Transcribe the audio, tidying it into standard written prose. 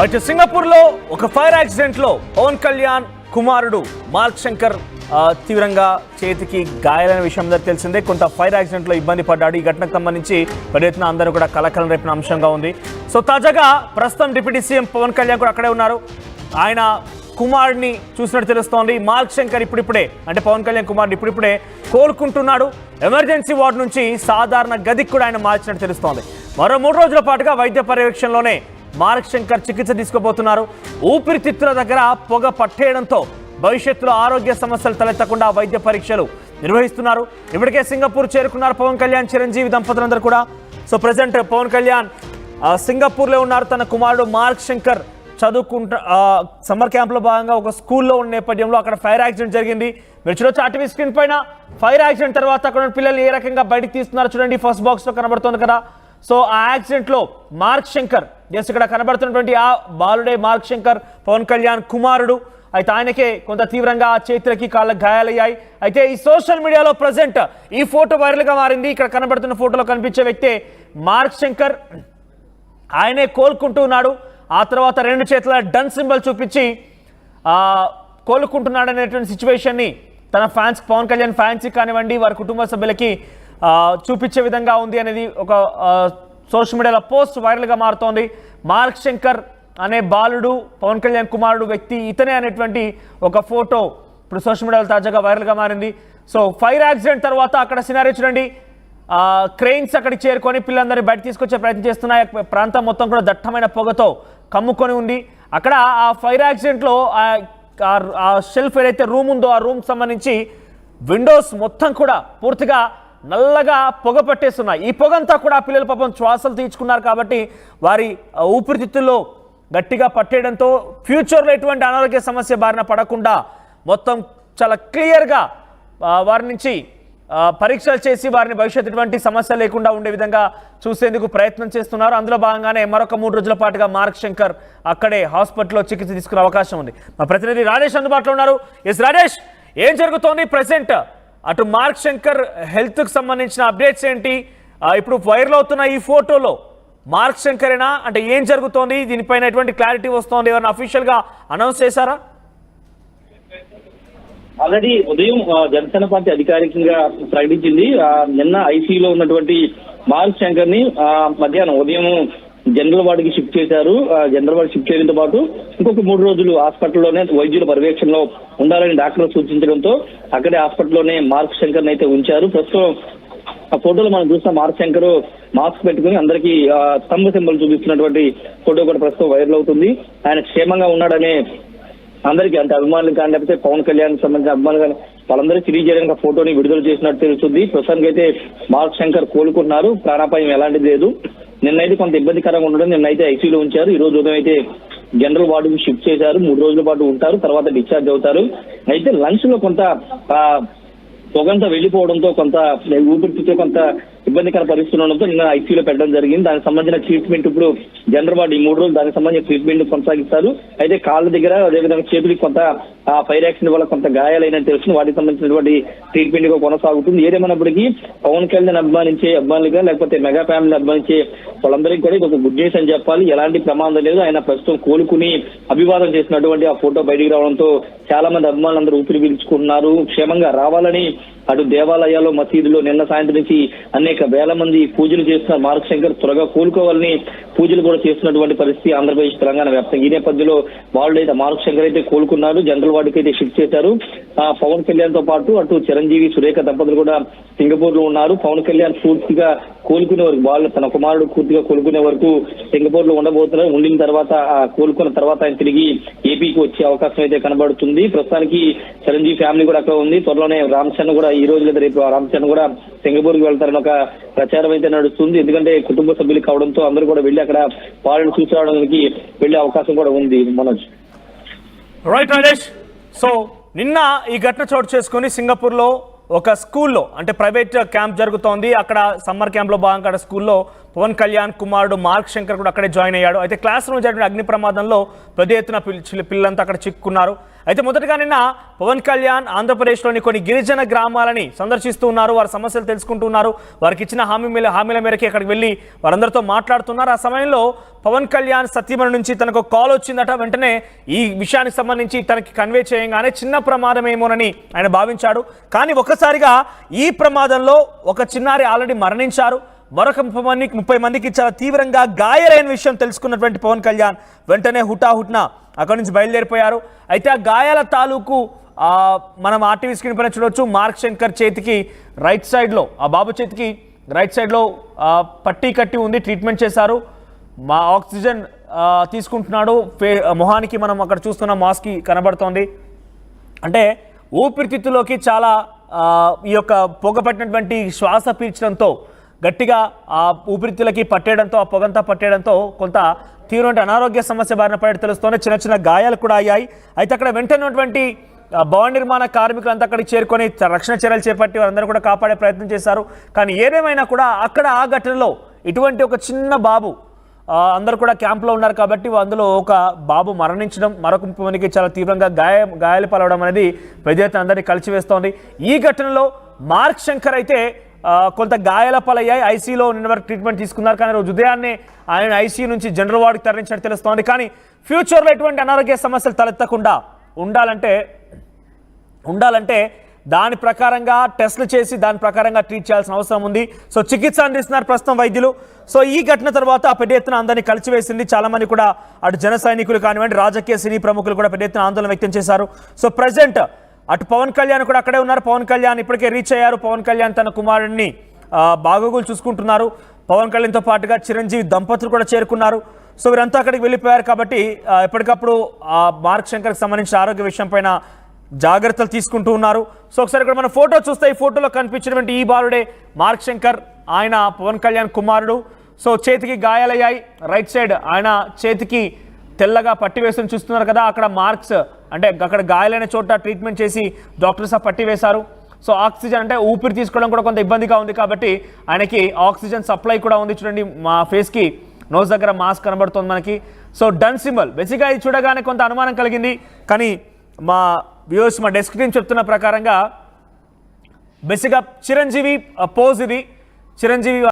అయితే సింగపూర్లో ఒక ఫైర్ యాక్సిడెంట్లో పవన్ కళ్యాణ్ కుమారుడు మార్క్ శంకర్ తీవ్రంగా చేతికి గాయాలైన విషయం తెలిసిందే. కొంత ఫైర్ యాక్సిడెంట్లో ఇబ్బంది పడ్డాడు. ఈ ఘటనకు సంబంధించి పెద్ద ఎత్తున అందరూ కూడా కలకలం రేపిన అంశంగా ఉంది. సో తాజాగా ప్రస్తుతం డిప్యూటీ సీఎం పవన్ కళ్యాణ్ కూడా అక్కడే ఉన్నారు. ఆయన కుమారుడిని చూసినట్టు తెలుస్తోంది. మార్క్ శంకర్ ఇప్పుడిప్పుడే అంటే పవన్ కళ్యాణ్ కుమారుడు ఇప్పుడిప్పుడే కోలుకుంటున్నాడు. ఎమర్జెన్సీ వార్డు నుంచి సాధారణ గదికి కూడా ఆయన మార్చినట్టు తెలుస్తోంది. మరో 3 రోజుల పాటుగా వైద్య పర్యవేక్షణలోనే మార్క్ శంకర్ చికిత్స తీసుకోబోతున్నారు. ఊపిరితిత్తుల దగ్గర పొగ పట్టేయడంతో భవిష్యత్తులో ఆరోగ్య సమస్యలు తలెత్తకుండా వైద్య పరీక్షలు నిర్వహిస్తున్నారు. ఇప్పటికే సింగపూర్ చేరుకున్నారు పవన్ కళ్యాణ్, చిరంజీవి దంపతులందరూ కూడా. సో ప్రజెంట్ పవన్ కళ్యాణ్ సింగపూర్లో ఉన్నారు. తన కుమారుడు మార్క్ శంకర్ సమ్మర్ క్యాంప్లో భాగంగా ఒక స్కూల్లో ఉన్న నేపథ్యంలో అక్కడ ఫైర్ యాక్సిడెంట్ జరిగింది. మీరు చూడొచ్చు ఆర్టీవీ స్క్రీన్ పైన ఫైర్ యాక్సిడెంట్ తర్వాత అక్కడ పిల్లలు ఏ రకంగా బయటకు తీస్తున్నారు చూడండి. ఫస్ట్ బాక్స్లో కనబడుతుంది కదా. సో ఆ యాక్సిడెంట్లో మార్క్ శంకర్ ఇక్కడ కనబడుతున్నటువంటి ఆ బాలుడే మార్క్ శంకర్ పవన్ కళ్యాణ్ కుమారుడు. అయితే ఆయనకే కొంత తీవ్రంగా చేతులకి కాళ్ళకి గాయాలయ్యాయి. అయితే ఈ సోషల్ మీడియాలో ప్రజెంట్ ఈ ఫోటో వైరల్గా మారింది. ఇక్కడ కనబడుతున్న ఫోటోలో కనిపించే వ్యక్తే మార్క్ శంకర్. ఆయనే కోలుకుంటూ ఉన్నాడు. ఆ తర్వాత 2 చేతుల డన్ సింబల్ చూపించి కోలుకుంటున్నాడు అనేటువంటి సిచ్యువేషన్ని తన ఫ్యాన్స్ పవన్ కళ్యాణ్ ఫ్యాన్స్కి కానివ్వండి వారి కుటుంబ సభ్యులకి చూపించే విధంగా ఉంది అనేది ఒక సోషల్ మీడియాలో పోస్ట్ వైరల్గా మారుతోంది. మార్క్ శంకర్ అనే బాలుడు పవన్ కళ్యాణ్ కుమారుడు వ్యక్తి ఇతనే అనేటువంటి ఒక ఫోటో ఇప్పుడు సోషల్ మీడియాలో తాజాగా వైరల్గా మారింది. సో ఫైర్ యాక్సిడెంట్ తర్వాత అక్కడ సినారీ చూడండి. క్రెయిన్స్ అక్కడికి చేరుకొని పిల్లలందరినీ బయట తీసుకొచ్చే ప్రయత్నం చేస్తున్నాయి. ప్రాంతం మొత్తం కూడా దట్టమైన పొగతో కమ్ముకొని ఉంది. అక్కడ ఆ ఫైర్ యాక్సిడెంట్లో ఆ షెల్ఫ్ ఏదైతే రూమ్ ఉందో ఆ రూమ్కి సంబంధించి విండోస్ మొత్తం కూడా పూర్తిగా నల్లగా పొగ పట్టేస్తున్నాయి. ఈ పొగంతా కూడా పిల్లల పాపం శ్వాసలు తీర్చుకున్నారు కాబట్టి వారి ఊపిరితిత్తుల్లో గట్టిగా పట్టేయడంతో ఫ్యూచర్లో ఎటువంటి అనారోగ్య సమస్య బారిన పడకుండా మొత్తం చాలా క్లియర్గా వారి నుంచి పరీక్షలు చేసి వారిని భవిష్యత్తు ఎటువంటి సమస్య లేకుండా ఉండే విధంగా చూసేందుకు ప్రయత్నం చేస్తున్నారు. అందులో భాగంగానే మరొక 3 రోజుల పాటుగా మార్క్ శంకర్ అక్కడే హాస్పిటల్లో చికిత్స తీసుకునే అవకాశం ఉంది. మా ప్రతినిధి రాజేష్ అందుబాటులో ఉన్నారు. ఎస్ రాజేష్, ఏం జరుగుతోంది ప్రెసెంట్? అటు మార్క్ శంకర్ హెల్త్కి సంబంధించిన అప్డేట్స్ ఏంటి? ఇప్పుడు వైరల్ అవుతున్న ఈ ఫోటోలో మార్క్ శంకరేనా అంటే ఏం జరుగుతోంది? దీనిపైన ఎటువంటి క్లారిటీ వస్తోంది? ఎవరైనా అఫీషియల్గా అనౌన్స్ చేశారా? ఆల్రెడీ ఉదయం జనసేన పార్టీ అధికారికంగా ప్రకటించింది. నిన్న ఐసీయూలో ఉన్నటువంటి మార్క్ శంకర్ ని మధ్యాహ్నం ఉదయం జనరల్ వార్డుకి షిఫ్ట్ చేశారు. జనరల్ వార్డు షిఫ్ట్ చేయడంతో పాటు ఇంకొక 3 రోజులు హాస్పిటల్లోనే వైద్యుల పర్యవేక్షణలో ఉండాలని డాక్టర్లు సూచించడంతో అక్కడే హాస్పిటల్లోనే మార్క్ శంకర్ అయితే ఉంచారు. ప్రస్తుతం ఆ ఫోటోలో మనం చూసిన మార్క్ శంకర్ మాస్క్ పెట్టుకుని అందరికీ స్తంభ సింబల్ చూపిస్తున్నటువంటి ఫోటో కూడా ప్రస్తుతం వైరల్ అవుతుంది. ఆయన క్షేమంగా ఉన్నాడనే అందరికీ అంటే అభిమానులు కానీ లేకపోతే పవన్ కళ్యాణ్ సంబంధించిన అభిమానులు కానీ వాళ్ళందరూ తెలియజేయడానికి ఆ ఫోటోని విడుదల చేసినట్టు తెలుస్తుంది. ప్రస్తుతానికి అయితే మార్క్ శంకర్ కోలుకుంటున్నారు. ప్రాణాపాయం ఎలాంటిది లేదు. నిన్నైతే కొంత ఇబ్బందికరంగా ఉండడం నిన్నైతే ఐసీయూలో ఉంచారు. ఈ రోజు ఉదయం అయితే జనరల్ వార్డుకి షిఫ్ట్ చేశారు. 3 రోజుల పాటు ఉంటారు, తర్వాత డిశ్చార్జ్ అవుతారు. అయితే లంచ్ లో కొంత పొగంతా వెళ్లిపోవడంతో కొంత ఊపిరితిత్తులో కొంత ఇబ్బందికర పరిస్థితులు ఉండడంతో నిన్న ఐసీయూలో పెట్టడం జరిగింది. దానికి సంబంధించిన ట్రీట్మెంట్ ఇప్పుడు జనరల్ వార్డు ఈ 3 రోజులు దానికి సంబంధించిన ట్రీట్మెంట్ కొనసాగిస్తారు. అయితే కాళ్ళ దగ్గర అదేవిధంగా చేతులకి కొంత ఫైర్ యాక్సిడెంట్ వల్ల కొంత గాయాలైన తెలుస్తుంది. వాటికి సంబంధించినటువంటి ట్రీట్మెంట్ కొనసాగుతుంది. ఏదేమైనప్పటికీ పవన్ కళ్యాణ్ అభిమానించే అభిమానులుగా లేకపోతే మెగా ఫ్యామిలీ అభిమానించే వాళ్ళందరికీ కూడా ఇది ఒక గుడ్ న్యూస్ అని చెప్పాలి. ఎలాంటి ప్రమాదం లేదు. ఆయన ప్రస్తుతం కోలుకుని అభివాదం చేసినటువంటి ఆ ఫోటో బయటికి రావడంతో చాలా మంది అభిమానులందరూ ఊపిరి పీల్చుకుంటున్నారు. క్షేమంగా రావాలని అటు దేవాలయాల్లో మసీదులో నిన్న సాయంత్రం నుంచి అనేక వేల మంది పూజలు చేస్తున్నారు. మార్క్ శంకర్ త్వరగా కోలుకోవాలని పూజలు కూడా చేస్తున్నటువంటి పరిస్థితి ఆంధ్రప్రదేశ్ తెలంగాణ వ్యాప్తంగా. ఈ నేపథ్యంలో వాళ్ళు అయితే మార్క్ శంకర్ అయితే కోలుకున్నారు. జనరల్ వార్డుకి అయితే షిఫ్ట్ చేశారు. పవన్ కళ్యాణ్ తో పాటు అటు చిరంజీవి సురేఖ దంపతులు కూడా సింగపూర్ లో ఉన్నారు. పవన్ కళ్యాణ్ పూర్తిగా కోలుకునే వరకు వాళ్ళు తన కుమారుడు పూర్తిగా కోలుకునే వరకు సింగపూర్ లో ఉండబోతున్నారు. ఉండిన తర్వాత కోలుకున్న తర్వాత ఆయన తిరిగి ఏపీకి వచ్చే అవకాశం అయితే కనబడుతుంది. ప్రస్తుతానికి చిరంజీవి ఫ్యామిలీ కూడా అక్కడ ఉంది. త్వరలోనే రామ్ చరణ్ కూడా ఈ రోజు లేదా రేపు రామ్ చరణ్ కూడా సింగపూర్ కి వెళ్తారని ఒక ప్రచారం అయితే నడుస్తుంది. ఎందుకంటే కుటుంబ సభ్యులు కావడంతో అందరూ కూడా వెళ్ళి అక్కడ వాళ్ళని చూసి రావడానికి వెళ్లే అవకాశం కూడా ఉంది. మనోజ్, రైట్ రాజేష్. సో నిన్న ఈ ఘటన చోటు చేసుకుని సింగపూర్లో ఒక స్కూల్లో అంటే ప్రైవేట్ క్యాంప్ జరుగుతోంది. అక్కడ సమ్మర్ క్యాంప్లో భాగంగా అక్కడ స్కూల్లో పవన్ కళ్యాణ్ కుమారుడు మార్క్ శంకర్ కూడా అక్కడే జాయిన్ అయ్యాడు. అయితే క్లాస్ రూమ్ జరిగిన అగ్ని ప్రమాదంలో పెద్ద ఎత్తున పిల్లలంతా అక్కడ చిక్కుకున్నారు. అయితే మొదటగా నిన్న పవన్ కళ్యాణ్ ఆంధ్రప్రదేశ్లోని కొన్ని గిరిజన గ్రామాలని సందర్శిస్తూ ఉన్నారు, వారి సమస్యలు తెలుసుకుంటున్నారు, వారికి ఇచ్చిన హామీల మేరకు అక్కడికి వెళ్ళి వారందరితో మాట్లాడుతున్నారు. ఆ సమయంలో పవన్ కళ్యాణ్ సత్యమణి నుంచి తనకు కాల్ వచ్చిందట. వెంటనే ఈ విషయానికి సంబంధించి తనకి కన్వే చేయగానే చిన్న ప్రమాదం ఏమోనని ఆయన భావించాడు. కానీ ఒక్కసారిగా ఈ ప్రమాదంలో ఒక చిన్నారి ఆల్రెడీ మరణించారు, మరొక 30 మందికి చాలా తీవ్రంగా గాయాలైన విషయం తెలుసుకున్నటువంటి పవన్ కళ్యాణ్ వెంటనే హుటాహుట్న అక్కడి నుంచి బయలుదేరిపోయారు. అయితే ఆ గాయాల తాలూకు మనం ఆర్టీవీ స్క్రీన్ పైన చూడొచ్చు. మార్క్ శంకర్ చేతికి రైట్ సైడ్లో, ఆ బాబు చేతికి రైట్ సైడ్లో పట్టీ కట్టి ఉంది, ట్రీట్మెంట్ చేశారు. మా ఆక్సిజన్ తీసుకుంటున్నాడు. మొహానికి మనం అక్కడ చూస్తున్న మాస్క్ కనబడుతోంది. అంటే ఊపిరితిత్తులోకి చాలా ఈ యొక్క పొగ పట్టినటువంటి శ్వాస పీల్చడంతో గట్టిగా ఆ ఊపిరితిత్తులకి పట్టేయడంతో, ఆ పొగంతా పట్టేయడంతో కొంత తీవ్రమైన అనారోగ్య సమస్య బారిన పడి తెలుస్తోంది. చిన్న చిన్న గాయాలు కూడా అయ్యాయి. అయితే అక్కడ వెంటనే భవన నిర్మాణ కార్మికులంతా అక్కడికి చేరుకొని రక్షణ చర్యలు చేపట్టి వారందరూ కూడా కాపాడే ప్రయత్నం చేశారు. కానీ ఏదేమైనా కూడా అక్కడ ఆ ఘటనలో ఇటువంటి ఒక చిన్న బాబు, అందరూ కూడా క్యాంప్లో ఉన్నారు కాబట్టి అందులో ఒక బాబు మరణించడం, మరొక 30 మందికి చాలా తీవ్రంగా గాయాలు పాలవడం అనేది ప్రజలు అందరినీ కలిసివేస్తోంది. ఈ ఘటనలో మార్క్ శంకర్ అయితే కొంత గాయాల పాలయ్యాయి. ఐసీలో నిన్న వరకు ట్రీట్మెంట్ తీసుకున్నారు. కానీ రోజు ఉదయాన్నే ఆయన ఐసీ నుంచి జనరల్ వార్డుకి తరలించినట్టు తెలుస్తోంది. కానీ ఫ్యూచర్లో ఎటువంటి అనారోగ్య సమస్యలు తలెత్తకుండా ఉండాలంటే దాని ప్రకారంగా టెస్టులు చేసి దాని ప్రకారంగా ట్రీట్ చేయాల్సిన అవసరం ఉంది. సో చికిత్స అందిస్తున్నారు ప్రస్తుతం వైద్యులు. సో ఈ ఘటన తర్వాత పెద్ద ఎత్తున అందరినీ కలిసివేసింది. చాలామంది కూడా అటు జన సైనికులు కానివ్వండి, రాజకీయ సినీ ప్రముఖులు కూడా పెద్ద ఎత్తున ఆందోళన వ్యక్తం చేశారు. సో ప్రజెంట్ అటు పవన్ కళ్యాణ్ కూడా అక్కడే ఉన్నారు. పవన్ కళ్యాణ్ ఇప్పటికే రీచ్ అయ్యారు. పవన్ కళ్యాణ్ తన కుమారుడిని బాగోగులు చూసుకుంటున్నారు. పవన్ కళ్యాణ్తో పాటుగా చిరంజీవి దంపతులు కూడా చేరుకున్నారు. సో వీరంతా అక్కడికి వెళ్ళిపోయారు కాబట్టి ఎప్పటికప్పుడు మార్క్ శంకర్కి సంబంధించిన ఆరోగ్య విషయం పైన జాగ్రత్తలు తీసుకుంటూ ఉన్నారు. సో ఒకసారి ఇక్కడ మనం ఫోటో చూస్తే ఈ ఫోటోలో కనిపించినటువంటి ఈ బాలుడే మార్క్ శంకర్, ఆయన పవన్ కళ్యాణ్ కుమారుడు. సో చేతికి గాయాలయ్యాయి. రైట్ సైడ్ ఆయన చేతికి తెల్లగా పట్టి వేసుకుని చూస్తున్నారు కదా, అక్కడ మార్క్స్ అంటే అక్కడ గాయాలైన చోట ట్రీట్మెంట్ చేసి డాక్టర్స్ పట్టి వేశారు. సో ఆక్సిజన్ అంటే ఊపిరి తీసుకోవడం కూడా కొంత ఇబ్బందిగా ఉంది కాబట్టి ఆయనకి ఆక్సిజన్ సప్లై కూడా ఉంది. చూడండి, మా ఫేస్కి నోస్ దగ్గర మాస్క్ కనబడుతుంది మనకి. సో డన్ సింబల్ బేసిక్గా ఇది చూడగానే కొంత అనుమానం కలిగింది. కానీ మా వ్యూవర్స్, మా డెస్క్ టీం చెప్తున్న ప్రకారంగా బేసిక్గా చిరంజీవి పోజ్ ఇది. చిరంజీవి